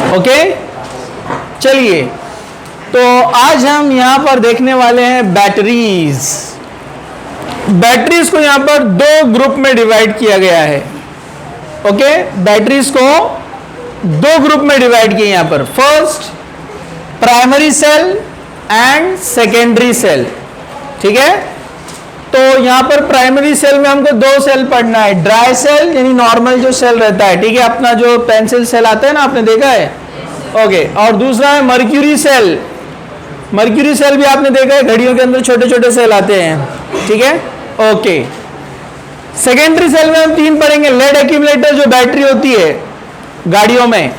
Okay, चलिए तो आज हम यहां पर देखने वाले हैं बैटरीज। बैटरीज को यहां पर दो ग्रुप में डिवाइड किया गया है। ओके, बैटरीज को दो ग्रुप में डिवाइड किया यहां पर, first primary cell and secondary cell. ठीक है, तो यहां पर प्राइमरी सेल में हमको दो सेल पढ़ना है, ड्राई सेल यानी नॉर्मल जो सेल रहता है, ठीक है, अपना जो पेंसिल सेल आता है ना, आपने देखा है। ओके, और दूसरा है मर्क्यूरी सेल। मर्क्यूरी सेल भी आपने देखा है, घड़ियों के अंदर छोटे छोटे सेल आते हैं, ठीक है। ओके, सेकेंडरी सेल में हम तीन पढ़ेंगे, लेड एक्यूमुलेटर जो बैटरी होती है गाड़ियों में,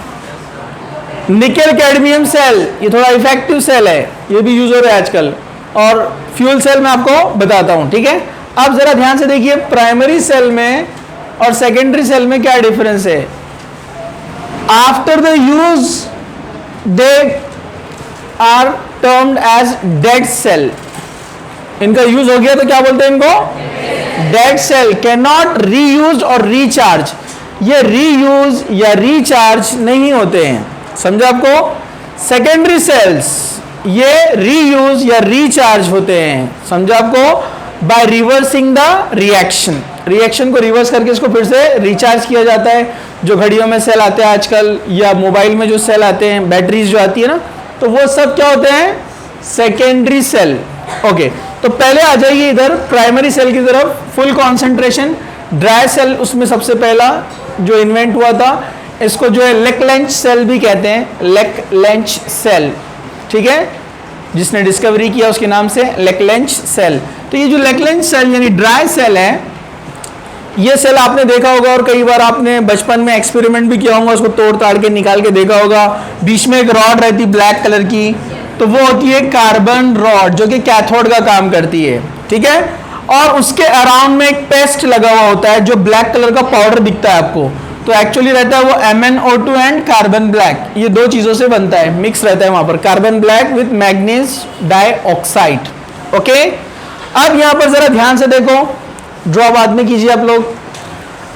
निकेल कैडमियम सेल, ये थोड़ा इफेक्टिव सेल है, ये भी यूज हो रहा है आजकल, और फ्यूल सेल मैं आपको बताता हूं, ठीक है। अब जरा ध्यान से देखिए, प्राइमरी सेल में और सेकेंडरी सेल में क्या डिफरेंस है। After the use they are termed as dead cell. इनका यूज हो गया तो क्या बोलते हैं इनको, dead cell, can not reuse और रिचार्ज। ये रीयूज या रिचार्ज नहीं होते हैं, समझो आपको। सेकेंडरी सेल्स ये रीयूज या रिचार्ज होते हैं, समझो आपको, by reversing the reaction. Reaction को रिवर्स करके इसको फिर से रिचार्ज किया जाता है। जो घड़ियों में सेल आते हैं आजकल, या मोबाइल में जो सेल आते हैं, बैटरीज जो आती है ना, तो वो सब क्या होते हैं, सेकेंडरी सेल। ओके, तो पहले आ जाइए इधर प्राइमरी सेल की तरफ, फुल कंसंट्रेशन। ड्राई सेल उसमें सबसे पहला जो इन्वेंट हुआ था, इसको जो है लेकलेंच सेल भी कहते हैं, लेकलेंच सेल, ठीक है, जिसने डिस्कवरी किया उसके नाम से लेकलेंच सेल। तो ये जो लेकलेंच सेल यानी ड्राई सेल है, ये सेल आपने देखा होगा और कई बार आपने बचपन में एक्सपेरिमेंट भी किया होगा, उसको तोड़ ताड़ के निकाल के देखा होगा। बीच में एक रॉड रहती ब्लैक कलर की, तो वो होती है कार्बन रॉड, जो कि कैथोड का काम करती है, ठीक है। और उसके अराउंड में एक पेस्ट लगा हुआ होता है, जो ब्लैक कलर का पाउडर दिखता है आपको, तो एक्चुअली रहता है वो MnO2 एंड कार्बन ब्लैक, ये दो चीजों से बनता है, मिक्स रहता है वहां पर, carbon black with manganese dioxide. Okay, अब यहां पर जरा ध्यान से देखो, ड्रॉ बाद में कीजिए आप लोग।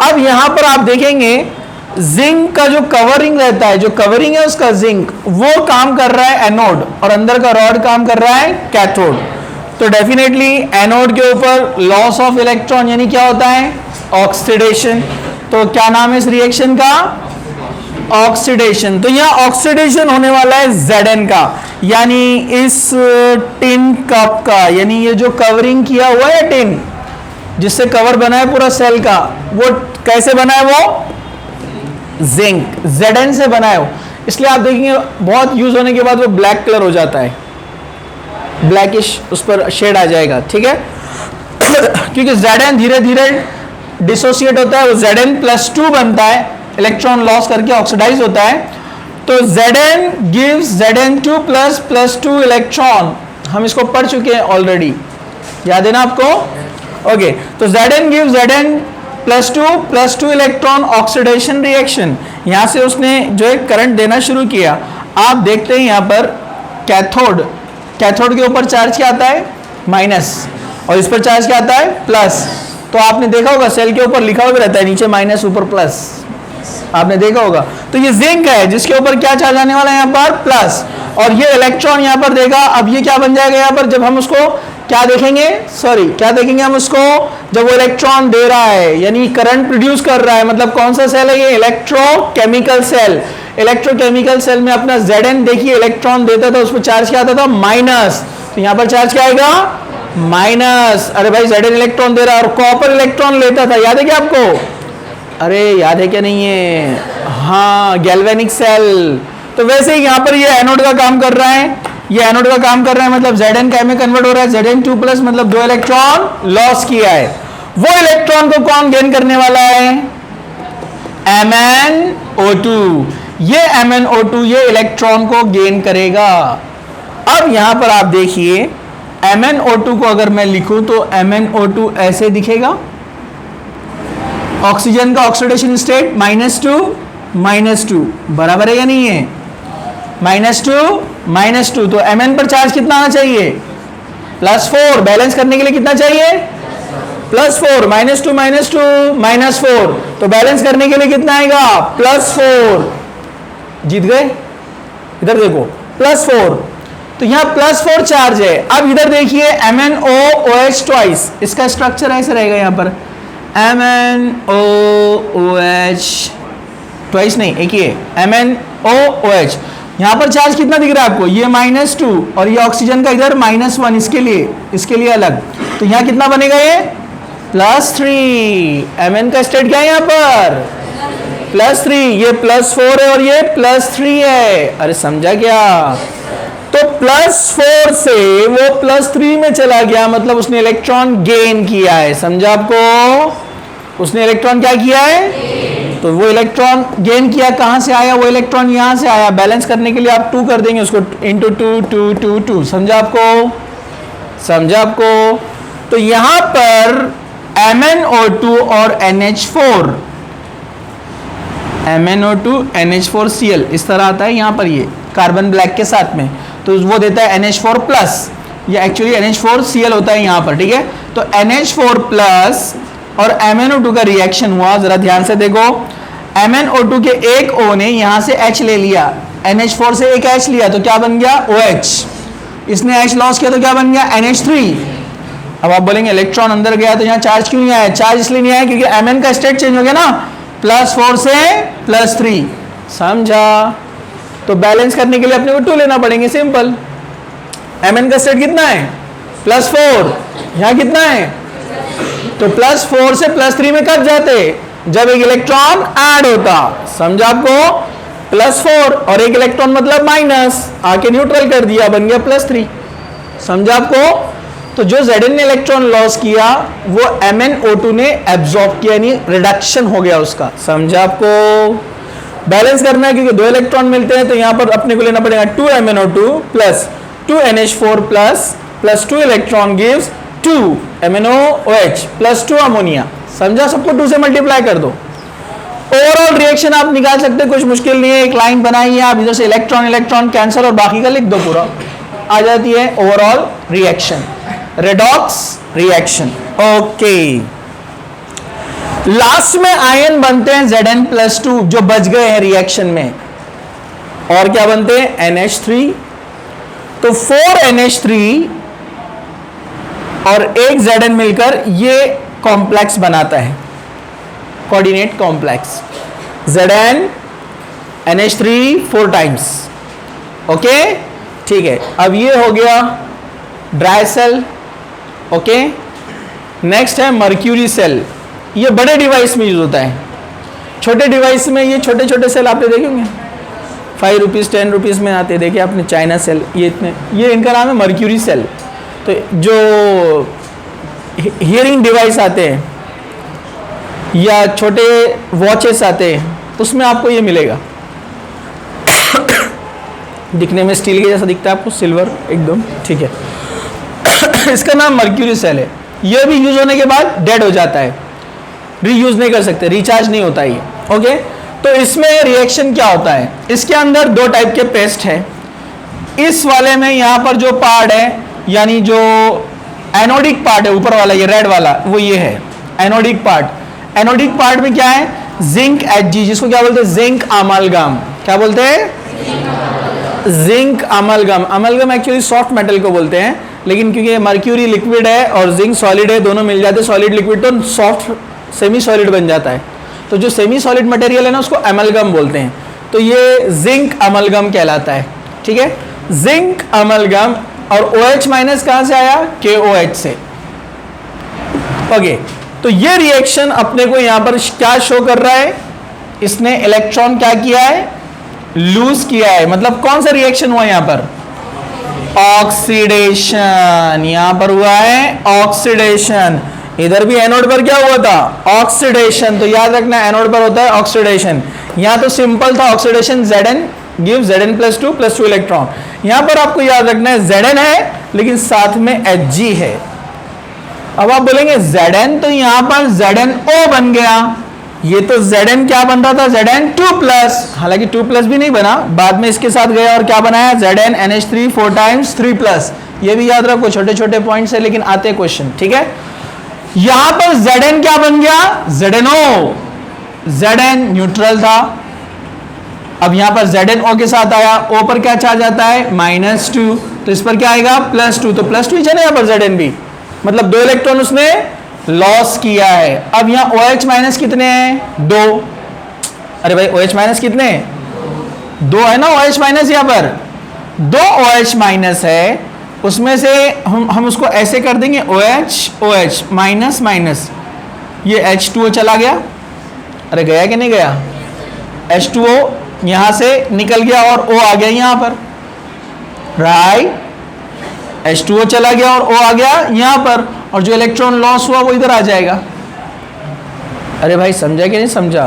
अब यहां पर आप देखेंगे जिंक का जो कवरिंग रहता है, जो कवरिंग है उसका जिंक, वो काम कर रहा है एनोड, और अंदर का रॉड काम कर रहा है कैथोड। तो डेफिनेटली एनोड के ऊपर लॉस ऑफ इलेक्ट्रॉन यानी क्या होता है, ऑक्सीडेशन। तो क्या नाम है इस रिएक्शन का, ऑक्सीडेशन। तो यहां ऑक्सीडेशन होने वाला है Zn का, यानी इस टिन कप का, यानी ये जो कवरिंग किया हुआ है टिन, जिससे कवर बना है पूरा सेल का, वो कैसे बना है, वो जिंक Zn से बना है वो। इसलिए आप देखेंगे बहुत यूज होने के बाद वो ब्लैक कलर हो जाता है, ब्लैकिश उस पर शेड आ जाएगा, ठीक है। क्योंकि Zn धीरे धीरे डिसोसिएट होता है, वो Zn+2 बनता है, इलेक्ट्रॉन लॉस करके ऑक्सीडाइज होता है। तो Zn गिव्स Zn2 ++2 इलेक्ट्रॉन, हम इसको पढ़ चुके हैं ऑलरेडी, याद है ना आपको। ओके, तो Zn gives Zn+2 electron oxidation reaction. यहां से उसने जो है करंट देना शुरू किया। आप देखते हैं यहां पर कैथोड, कैथोड के ऊपर चार्ज क्या आता है, माइनस, और इस पर चार्ज क्या आता है, प्लस। तो आपने देखा होगा सेल के ऊपर लिखा हुआ रहता है, नीचे माइनस ऊपर प्लस, आपने देखा होगा। तो ये जिंक है जिसके ऊपर क्या चार्ज आने वाला है, यहाँ पर प्लस, और ये इलेक्ट्रॉन यहाँ पर देगा। अब ये क्या बन जाएगा यहाँ पर, जब हम उसको क्या देखेंगे, सॉरी क्या देखेंगे हम उसको, जब वो इलेक्ट्रॉन दे रहा है यानी करंट प्रोड्यूस कर रहा है, मतलब कौन सा सेल है ये, इलेक्ट्रोकेमिकल सेल। इलेक्ट्रोकेमिकल सेल में अपना Zn देखिए इलेक्ट्रॉन देता था, उस पर चार्ज क्या आता था, माइनस। तो यहाँ पर चार्ज क्या आएगा, माइनस। अरे भाई Zn इलेक्ट्रॉन दे रहा है और कॉपर इलेक्ट्रॉन लेता था, याद है क्या आपको, अरे याद है क्या नहीं है, हाँ, गैल्वेनिक सेल। तो वैसे ही यहाँ पर ये एनोड का काम कर रहा है, ये एनोड का काम कर रहा है, मतलब Zn क्या में कन्वर्ट हो रहा है, Zn2+, मतलब 2 इलेक्ट्रॉन लॉस किया है। वो इलेक्ट्रॉन को कौन गेन करने वाला है, MnO2। ये MnO2 ये इलेक्ट्रॉन को गेन करेगा। अब यहां पर आप देखिए MnO2 को अगर मैं लिखूं तो MnO2 ऐसे दिखेगा, ऑक्सीजन का ऑक्सीडेशन स्टेट -2 बराबर है या नहीं है, -2 तो Mn पर चार्ज कितना आना चाहिए, +4। बैलेंस करने के लिए कितना चाहिए, +4, -2 -4, तो बैलेंस करने के लिए कितना आएगा, +4। जीत गए। इधर देखो +4, तो यहाँ +4 चार्ज है। अब इधर देखिए MnOOH ट्वाइस, इसका स्ट्रक्चर ऐसे रहेगा यहाँ पर MnOOH ट्वाइस नहीं, एक ही है MnOOH। यहाँ पर चार्ज कितना दिख रहा है आपको, ये -2 और ये ऑक्सीजन का इधर -1, इसके लिए अलग, तो यहाँ कितना बनेगा ये +3। Mn का स्टेट क्या है यहाँ पर +3, ये +4 है और ये +3 है। अरे समझा क्या, तो +4 से वो +3 में चला गया, मतलब उसने इलेक्ट्रॉन गेन किया है। समझा आपको, उसने इलेक्ट्रॉन क्या किया है, तो वो इलेक्ट्रॉन गेन किया, कहां से आया वो इलेक्ट्रॉन, यहां से आया। बैलेंस करने के लिए आप 2 कर देंगे उसको, × 2 2 2 2। समझा आपको, तो यहां पर MnO2 और MnO2 NH4Cl इस तरह आता है यहाँ पर, ये कार्बन ब्लैक के साथ में, तो वो देता है NH4+, ये एक्चुअली NH4Cl होता है यहाँ पर, ठीक है। तो NH4+ और MnO2 का रिएक्शन हुआ, जरा ध्यान से देखो। MnO2 के एक O ने यहाँ से H ले लिया, NH4 से एक H लिया, तो क्या बन गया OH। इसने H लॉस किया तो क्या बन गया NH3। अब आप बोलेंगे इलेक्ट्रॉन अंदर गया तो यहाँ चार्ज क्यों नहीं आया, चार्ज इसलिए नहीं आया क्योंकि Mn का स्टेट चेंज हो गया ना, +4 से +3। समझा, तो बैलेंस करने के लिए अपने को 2 लेना पड़ेंगे, सिंपल। Mn का स्टेट कितना है +4, यहाँ कितना है, तो +4 से +3 में कब जाते, जब एक इलेक्ट्रॉन ऐड होता। समझा आपको, +4 और एक इलेक्ट्रॉन मतलब माइनस, आके न्यूट्रल कर दिया, बन गया +3। समझा आपको, तो जो Zn ने इलेक्ट्रॉन लॉस किया वो MnO2 ने एब्जॉर्ब किया, यानी रिडक्शन हो गया उसका। समझा आपको, बैलेंस करना है क्योंकि 2 इलेक्ट्रॉन मिलते हैं, तो यहां पर अपने को लेना पड़ेगा 2 MnO2 + 2 NH4+ + 2 electron gives 2 MnOH + 2 ammonia. समझा, सबको 2 से मल्टीप्लाई कर दो। ओवरऑल रिएक्शन आप निकाल सकते हैं, कुछ मुश्किल नहीं है। एक लाइन बनाई है आप, इधर से इलेक्ट्रॉन कैंसिल और बाकी का लिख दो, पूरा आ जाती है overall reaction, redox reaction. Okay, last में आयन बनते हैं Zn+2 जो बच गए हैं रिएक्शन में, और क्या बनते हैं NH3। तो 4 NH3 और एक Zn मिलकर ये कॉम्प्लेक्स बनाता है, coordinate complex Zn NH3 4 times. Okay, ठीक है। अब ये हो गया ड्राई सेल। ओके, नेक्स्ट है मर्क्यूरी सेल। ये बड़े डिवाइस में यूज होता है, छोटे डिवाइस में ये छोटे छोटे सेल आपने देखे होंगे, 5 रुपीज़ 10 रुपीज़ में आते, देखे आपने चाइना सेल, ये इतने, ये इनका नाम है मर्क्यूरी सेल। तो जो हियरिंग डिवाइस आते हैं या छोटे वॉचेस आते हैं, उसमें आपको ये मिलेगा। दिखने में स्टील के जैसा दिखता है आपको, सिल्वर एकदम, ठीक है। इसका नाम मर्क्यूरी सेल है। ये भी यूज होने के बाद डेड हो जाता है, रीयूज नहीं कर सकते, रिचार्ज नहीं होता ये। ओके, तो इसमें रिएक्शन क्या होता है, इसके अंदर 2 टाइप के पेस्ट है। इस वाले में यहाँ पर जो पार्ट है, यानी जो एनोडिक पार्ट है ऊपर वाला, ये रेड वाला, वो ये है एनोडिक पार्ट। एनोडिक पार्ट में क्या है, जिंक Hg, जिसको क्या बोलते हैं, जिंक अमलगम। क्या बोलते हैं, zinc amalgam. Amalgam actually soft metal को बोलते हैं, लेकिन क्योंकि मर्क्यूरी लिक्विड है और जिंक सॉलिड है, दोनों मिल जाते हैं सॉलिड लिक्विड, तो सॉफ्ट सेमी सॉलिड बन जाता है। तो जो सेमी सॉलिड मटेरियल है ना, उसको अमलगम बोलते हैं। तो ये जिंक अमलगम कहलाता है, ठीक है, जिंक अमलगम। और OH माइनस कहां से आया, KOH से। ओके, तो ये रिएक्शन अपने को यहां पर क्या शो कर रहा है, इसने इलेक्ट्रॉन क्या किया है, लूज किया है। मतलब कौन सा रिएक्शन हुआ यहां पर, ऑक्सीडेशन। यहां पर हुआ है ऑक्सीडेशन। इधर भी एनोड पर क्या हुआ था, ऑक्सीडेशन। तो याद रखना, एनोड पर होता है ऑक्सीडेशन। यहां तो सिंपल था oxidation, Zn give Zn+2 + 2 electron. यहां पर आपको याद रखना है Zn है, लेकिन साथ में Hg है। अब आप बोलेंगे Zn, तो यहां पर ZnO बन गया। ये तो Zn क्या बन रहा था, Zn2+, हालांकि 2+ भी नहीं बना, बाद में इसके साथ गया और क्या बनाया, Zn NH3 4 टाइम्स 3+। ये भी याद रखो, छोटे छोटे पॉइंट्स है लेकिन आते हैं क्वेश्चन, ठीक है। यहां पर Zn क्या बन गया, ZnO। Zn न्यूट्रल था, अब यहां पर ZnO के साथ आया, O पर क्या चार्ज आता है -2, तो इस पर क्या आएगा +2, तो +2 ही है ना यहाँ पर Zn भी, मतलब 2 इलेक्ट्रॉन उसने लॉस किया है। अब यहाँ OH माइनस कितने हैं 2, अरे भाई OH माइनस कितने 2 है ना, OH माइनस यहाँ पर 2 OH माइनस है, उसमें से हम उसको ऐसे कर देंगे OH माइनस माइनस, ये H2O चला गया, अरे गया कि नहीं गया, H2O यहां से निकल गया और O आ गया यहां पर, राइट, H2O चला गया और O आ गया यहां पर, और जो इलेक्ट्रॉन लॉस हुआ वो इधर आ जाएगा। अरे भाई समझा कि नहीं समझा?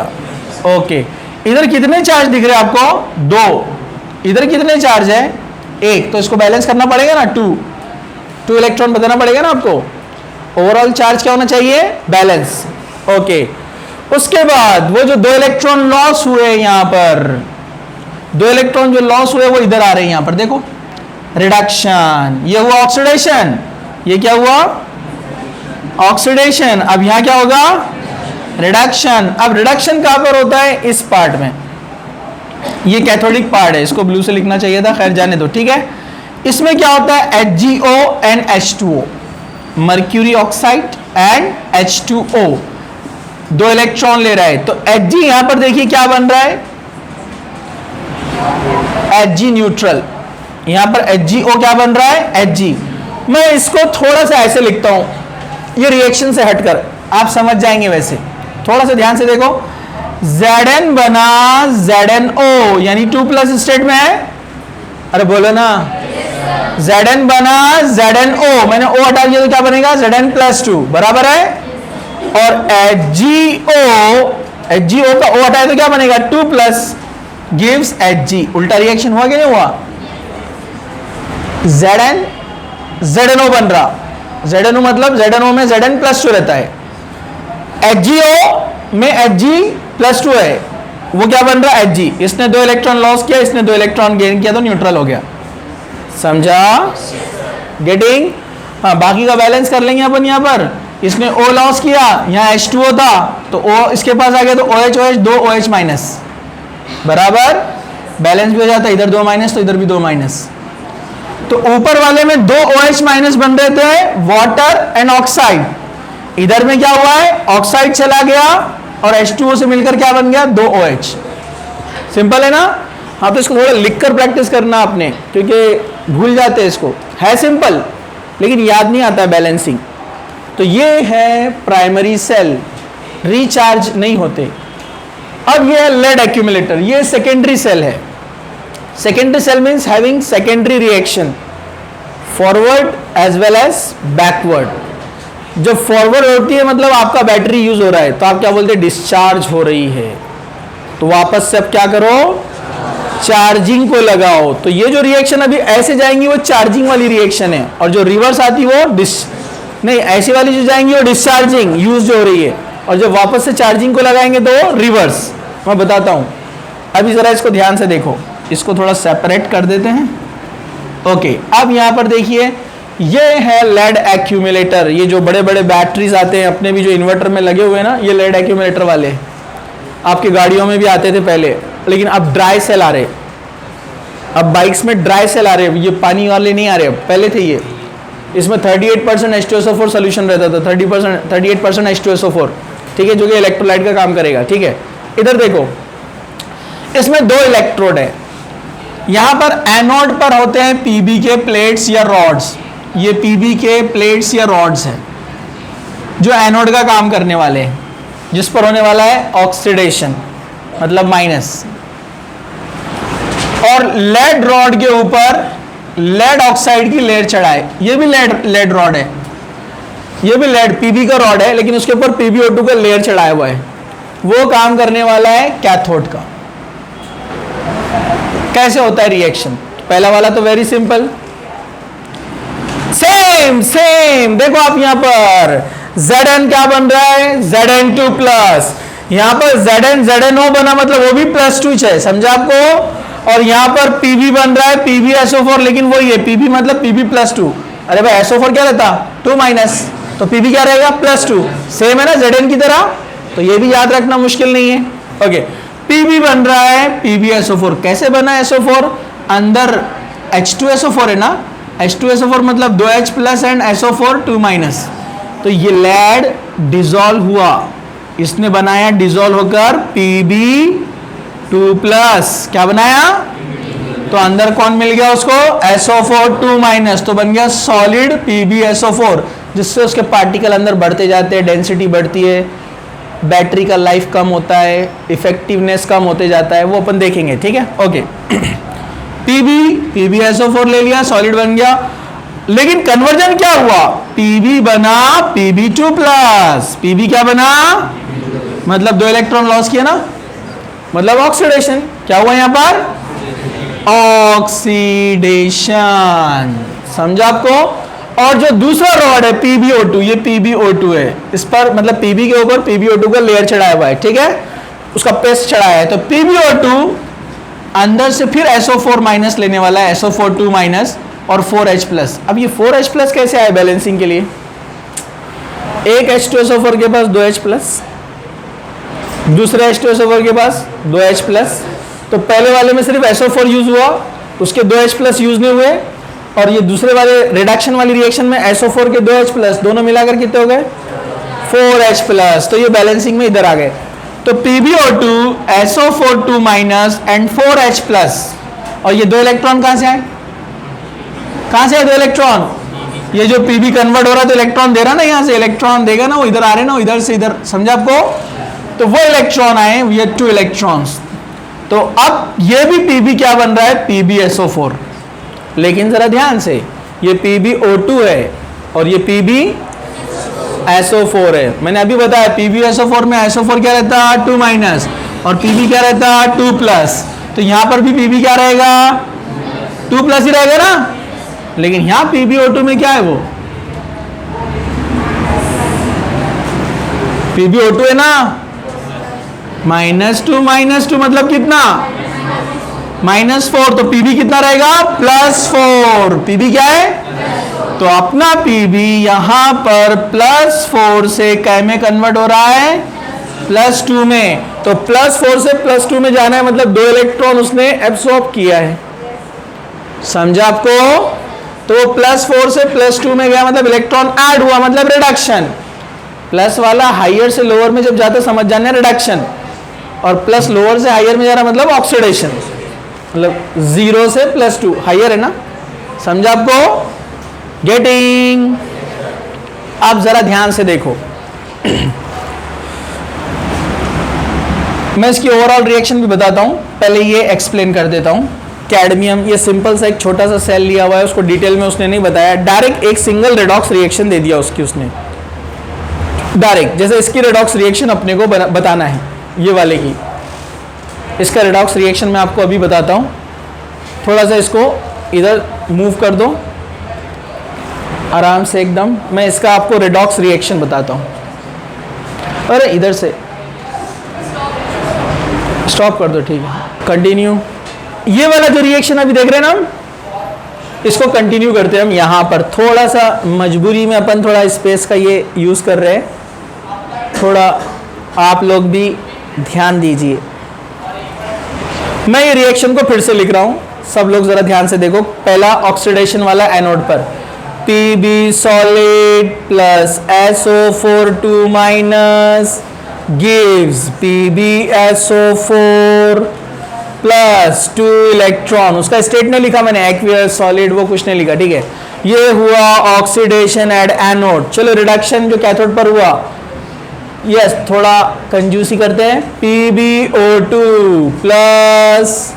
ओके, इधर कितने चार्ज दिख रहे हैं आपको 2, इधर कितने चार्ज है 1, तो इसको बैलेंस करना पड़ेगा ना, 2 इलेक्ट्रॉन बताना पड़ेगा ना आपको। ओवरऑल चार्ज क्या होना चाहिए बैलेंस। ओके, उसके बाद वो जो 2 इलेक्ट्रॉन लॉस हुए यहां पर, 2 इलेक्ट्रॉन जो लॉस हुए वो इधर आ रहे हैं यहां पर, देखो रिडक्शन, ये हुआ ऑक्सीडेशन, ये क्या हुआ ऑक्सीडेशन। अब यहां क्या होगा रिडक्शन। अब रिडक्शन कहां पर होता है इस पार्ट में, ये कैथोडिक पार्ट है, इसको ब्लू से लिखना चाहिए था, खैर जाने दो, ठीक है। इसमें क्या होता है HgO and H2O, mercury oxide and H2O, 2 electron ले रहा है, तो Hg यहां पर देखिए क्या बन रहा है Hg न्यूट्रल, यहां पर HgO क्या बन रहा है Hg। मैं इसको थोड़ा सा ऐसे लिखता हूं, ये रिएक्शन से हटकर आप समझ जाएंगे, वैसे थोड़ा सा ध्यान से देखो, Zn बना ZnO यानी 2+ स्टेट में है, अरे बोलो ना, Zn बना ZnO, मैंने O हटा दिया तो क्या बनेगा Zn+2 बराबर है, और HgO का O हटाए तो क्या बनेगा 2+ गिव्स Hg। उल्टा रिएक्शन हुआ कि नहीं हुआ, ZnO बन रहा, ZnO मतलब ZnO में Zn+2 रहता है, HgO में Hg+2 है, वो क्या बन रहा है Hg, इसने 2 इलेक्ट्रॉन लॉस किया, इसने 2 इलेक्ट्रॉन गेन किया, तो न्यूट्रल हो गया, समझा, गेटिंग। हाँ, बाकी का बैलेंस कर लेंगे अपन, यहाँ पर इसने O लॉस किया, यहाँ H2O था तो O इसके पास आ गया, तो OH 2 OH माइनस बराबर बैलेंस भी हो जाता है, इधर 2 माइनस तो इधर भी 2 माइनस, तो ऊपर वाले में 2 OH माइनस बन रहे थे वाटर एंड ऑक्साइड, इधर में क्या हुआ है ऑक्साइड चला गया और H2O से मिलकर क्या बन गया 2 OH। सिंपल है ना। हाँ, तो इसको थोड़ा लिखकर प्रैक्टिस करना आपने, क्योंकि भूल जाते हैं इसको, है सिंपल लेकिन याद नहीं आता बैलेंसिंग। तो ये है प्राइमरी सेल, रिचार्ज नहीं होते। अब ये है लेड एक्यूमुलेटर, ये सेकेंडरी सेल है। Secondary cell means having secondary reaction forward as well as backward. जब फॉरवर्ड होती है मतलब आपका बैटरी यूज हो रहा है, तो आप क्या बोलते हैं डिस्चार्ज हो रही है, तो वापस से अब क्या करो चार्जिंग को लगाओ। तो ये जो रिएक्शन अभी ऐसे जाएंगी वो चार्जिंग वाली रिएक्शन है, और जो रिवर्स आती वो नहीं, ऐसी वाली जो जाएंगी वो डिस्चार्जिंग यूज जो हो रही है, और जब वापस से चार्जिंग को लगाएंगे तो रिवर्स। मैं बताता हूं, अभी जरा इसको ध्यान से देखो, इसको थोड़ा सेपरेट कर देते हैं। ओके, अब यहां पर देखिए ये है लेड एक्यूमुलेटर। ये जो बड़े बड़े बैटरीज आते हैं अपने भी जो इन्वर्टर में लगे हुए हैं ना, ये लेड एक्यूमुलेटर वाले आपकी गाड़ियों में भी आते थे पहले, लेकिन अब ड्राई सेल आ रहे, अब बाइक्स में ड्राई सेल आ रहे, ये पानी वाले नहीं आ रहे, पहले थे ये। इसमें 38% H2SO4 सोल्यूशन रहता था, 38% H2SO4, ठीक है, जो कि इलेक्ट्रोलाइट का काम करेगा। ठीक है, इधर देखो, इसमें 2 इलेक्ट्रोड है, यहां पर एनोड पर होते हैं पीबी के प्लेट्स या रॉड्स, ये पीबी के प्लेट्स या रॉड्स हैं जो एनोड का काम करने वाले हैं, जिस पर होने वाला है ऑक्सीडेशन मतलब माइनस। और लेड रॉड के ऊपर लेड ऑक्साइड की लेयर चढ़ाए, ये भी लेड रॉड है, ये भी लेड पीबी का रॉड है, लेकिन उसके ऊपर PbO2 का लेयर चढ़ाया हुआ है, वो काम करने वाला है कैथोड का। कैसे होता है रिएक्शन? पहला वाला तो वेरी सिंपल, सेम देखो आप यहां पर Zn क्या बन रहा है Zn2+, यहां पर ZnO बना मतलब वो भी +2 है, समझा आपको। और यहां पर Pb बन रहा है PbSO4, लेकिन वही है Pb मतलब Pb+2। अरे भाई SO4 क्या रहता 2-, तो Pb क्या रहेगा +2, सेम है ना Zn की तरह, तो ये भी याद रखना मुश्किल नहीं है। ओके, Pb बन रहा है PbSO4। कैसे बना SO4? अंदर H2SO4 है ना, H2SO4 मतलब 2H plus and SO4 2 minus. तो ये लेड डिसॉल्व हुआ, इसने बनाया डिसॉल्व होकर Pb2 प्लस। क्या बनाया? तो अंदर कौन मिल गया उसको? SO4 2 minus. तो बन गया सॉलिड PbSO4, जिससे उसके पार्टिकल अंदर बढ़ते जाते हैं, डेंसिटी बढ़ती है, बैटरी का लाइफ कम होता है, इफेक्टिवनेस कम होते जाता है, वो अपन देखेंगे। ठीक है, ओके। PbSO4 ले लिया, सॉलिड बन गया। लेकिन कन्वर्जन क्या हुआ? Pb बना Pb2 प्लस। Pb क्या बना? मतलब 2 इलेक्ट्रॉन लॉस किया ना, मतलब ऑक्सीडेशन। क्या हुआ यहां पर? ऑक्सीडेशन। समझा आपको? और जो दूसरा रॉड है PbO2, ये PbO2 है, इस पर मतलब Pb के ऊपर PbO2 का लेयर चढ़ाया हुआ है। ठीक है, उसका पेस्ट चढ़ाया है। तो PbO2 अंदर से फिर SO4 माइनस लेने वाला है, SO4 2 माइनस और 4H प्लस। अब ये 4H प्लस कैसे आया बैलेंसिंग के लिए? एक H2SO4 के पास 2H प्लस, दूसरे H2SO4 के पास 2H प्लस। तो पहले वाले में सिर्फ SO4 यूज हुआ, उसके 2H प्लस यूज नहीं हुए, और ये दूसरे वाले रिडक्शन वाली रिएक्शन में SO4 के 2H प्लस दोनों मिलाकर कितने हो गए? 4H plus. तो ये बैलेंसिंग में इधर आ गए। तो PbO2 SO4 2 minus and 4H plus. और ये 2 इलेक्ट्रॉन कहां से आए? कहां से आए 2 इलेक्ट्रॉन? ये जो Pb कन्वर्ट हो रहा है तो इलेक्ट्रॉन दे रहा ना, यहां से इलेक्ट्रॉन देगा ना, वो इधर आ रहे ना, इधर से इधर। समझा आपको? तो वो इलेक्ट्रॉन आए, ये 2 इलेक्ट्रॉन्स। तो अब ये भी Pb क्या बन रहा है? PbSO4। लेकिन जरा ध्यान से, ये PbO2 है और ये PbSO4 है। मैंने अभी बताया PbSO4 में SO4 क्या रहता है? 2 माइनस, और Pb क्या रहता है? 2 प्लस। तो यहां पर भी Pb क्या रहेगा? 2 प्लस ही रहेगा ना। लेकिन यहां PbO2 में क्या है? वो PbO2 है ना, -2 -2 मतलब कितना? -4। तो Pb कितना रहेगा? +4। Pb क्या है? तो अपना Pb यहां पर +4 से कै में कन्वर्ट हो रहा है? +2 में। तो +4 से +2 में जाना है, मतलब 2 इलेक्ट्रॉन उसने एब्सॉर्ब किया है। समझा आपको? तो +4 से +2 में गया, मतलब इलेक्ट्रॉन ऐड हुआ, मतलब रिडक्शन। प्लस वाला हाइयर से लोअर में जब जाता समझ जाना रिडक्शन, और प्लस लोअर से हाइयर में जा रहा मतलब ऑक्सीडेशन। मतलब 0 से +2 हाइयर है ना। समझा आपको? गेटिंग? अब जरा ध्यान से देखो, मैं इसकी ओवरऑल रिएक्शन भी बताता हूं, पहले ये एक्सप्लेन कर देता हूं। कैडमियम, ये सिंपल सा एक छोटा सा सेल लिया हुआ है, उसको डिटेल में उसने नहीं बताया, डायरेक्ट एक सिंगल रेडॉक्स रिएक्शन दे दिया उसने डायरेक्ट। जैसे इसकी रेडॉक्स रिएक्शन अपने को बताना है, ये वाले की। इसका रेडॉक्स रिएक्शन मैं आपको अभी बताता हूं। थोड़ा सा इसको इधर मूव कर दो आराम से एकदम। मैं इसका आपको रेडॉक्स रिएक्शन बताता हूं। अरे इधर से स्टॉप कर दो, ठीक है, कंटिन्यू। ये वाला जो रिएक्शन अभी देख रहे हैं ना हम, इसको कंटिन्यू करते हैं हम। यहां पर थोड़ा सा मजबूरी में अपन थोड़ा स्पेस का ये यूज कर रहे हैं, थोड़ा आप लोग भी ध्यान दीजिए। मैं ये रिएक्शन को फिर से लिख रहा हूं, सब लोग जरा ध्यान से देखो। पहला ऑक्सीडेशन वाला एनोड पर, Pb solid plus SO4 2 minus gives PbSO4 plus 2 electron. उसका स्टेट नहीं लिखा मैंने, एक्वियस सॉलिड वो कुछ नहीं लिखा, ठीक है। ये हुआ ऑक्सीडेशन एट एनोड। चलो रिडक्शन जो कैथोड पर हुआ, यस थोड़ा कंजूसी करते हैं। PbO2 plus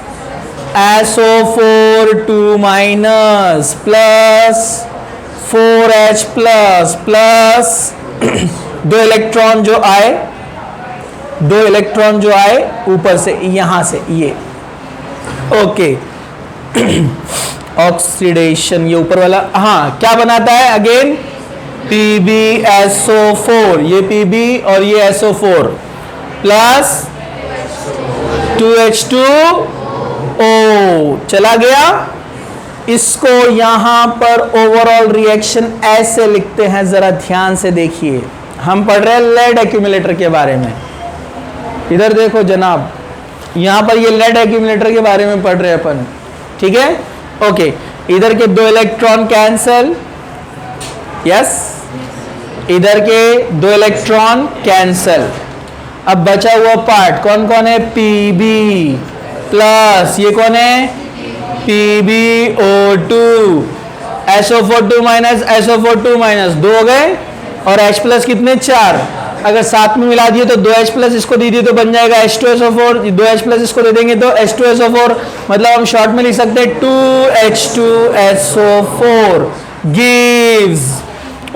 SO4 2 minus plus 4H plus plus 2 electron जो आए ऊपर से, यहां से ये, ओके। ऑक्सीडेशन ये ऊपर वाला, हाँ क्या बनाता है अगेन? PbSO4, ये Pb और ये SO4 प्लस 2H2O चला गया। इसको यहां पर ओवरऑल रिएक्शन ऐसे लिखते हैं, जरा ध्यान से देखिए। हम पढ़ रहे हैं लेड एक्यूमुलेटर के बारे में। इधर देखो जनाब, यहां पर ये लेड एक्यूमुलेटर के बारे में पढ़ रहे हैं अपन, ठीक है। ओके, इधर के 2 इलेक्ट्रॉन कैंसल, यस, इधर के 2 इलेक्ट्रॉन कैंसल। अब बचा हुआ पार्ट कौन कौन है, Pb प्लस, ये कौन है, PbO2, SO42 minus SO42 minus, 2 हो गए, और H प्लस कितने, 4। अगर साथ में मिला दिए तो 2H प्लस इसको दे दिए तो बन जाएगा H2SO4, 2H प्लस इसको दे देंगे तो H2SO4, मतलब हम शॉर्ट में लिख सकते हैं 2H2SO4 गिव्स,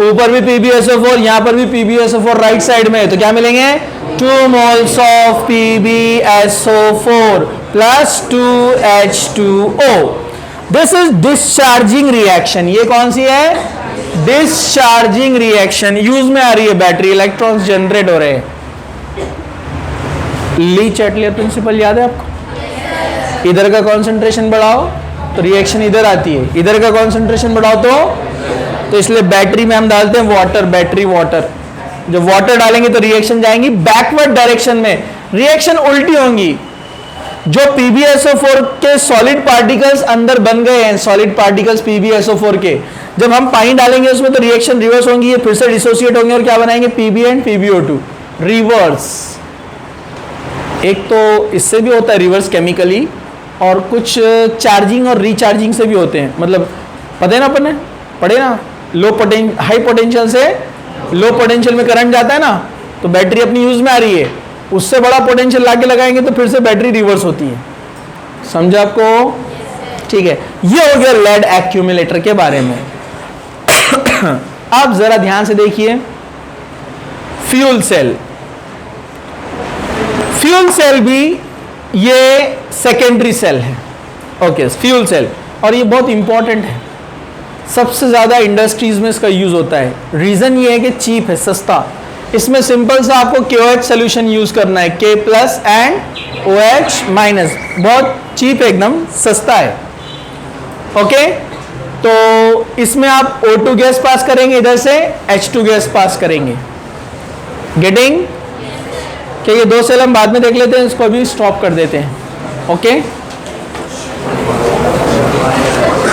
ऊपर भी PbSO4, यहां पर भी PbSO4 राइट साइड में, तो क्या मिलेंगे, 2 moles of PbSO4 plus 2H2O। This is discharging reaction. ये कौन सी है, डिस्चार्जिंग रिएक्शन। यूज में आ रही है बैटरी, इलेक्ट्रॉन्स जनरेट हो रहे हैं। ली चैटलियर प्रिंसिपल याद है आपको, इधर का कंसंट्रेशन बढ़ाओ तो रिएक्शन इधर आती है, इधर का कंसंट्रेशन बढ़ाओ तो इसलिए बैटरी में हम डालते हैं वाटर, बैटरी वाटर। जब वाटर डालेंगे तो रिएक्शन जाएंगी बैकवर्ड डायरेक्शन में, रिएक्शन उल्टी होंगी। जो PbSO4 के सॉलिड पार्टिकल्स अंदर बन गए हैं, सॉलिड पार्टिकल्स PbSO4 के, जब हम पानी डालेंगे उसमें तो रिएक्शन रिवर्स होंगी, ये फिर से डिसोसिएट होंगे और क्या बनाएंगे, Pb एंड PbO2 रिवर्स। एक तो इससे भी होता है रिवर्स केमिकली, और कुछ चार्जिंग और रिचार्जिंग से भी होते हैं। मतलब पता है ना, अपन ने पढ़े ना, हाई पोटेंशियल से लो पोटेंशियल में करंट जाता है ना, तो बैटरी अपनी यूज में आ रही है, उससे बड़ा पोटेंशियल लाके लगाएंगे तो फिर से बैटरी रिवर्स होती है। समझा आपको, ठीक है। ये हो गया लेड एक्यूमुलेटर के बारे में। अब जरा ध्यान से देखिए फ्यूल सेल। फ्यूल सेल भी ये सेकेंडरी सेल है, ओके, फ्यूल सेल, और ये बहुत इंपॉर्टेंट है। सबसे ज्यादा इंडस्ट्रीज में इसका यूज होता है। रीजन ये है कि चीप है, सस्ता। इसमें सिंपल सा आपको KOH सोल्यूशन यूज करना है, K plus and OH minus, बहुत चीप है, एकदम सस्ता है, ओके। तो इसमें आप O2 गैस पास करेंगे, इधर से H2 गैस पास करेंगे। गेटिंग? कि ये 2 सेल हम बाद में देख लेते हैं, इसको भी स्टॉप कर देते हैं, ओके।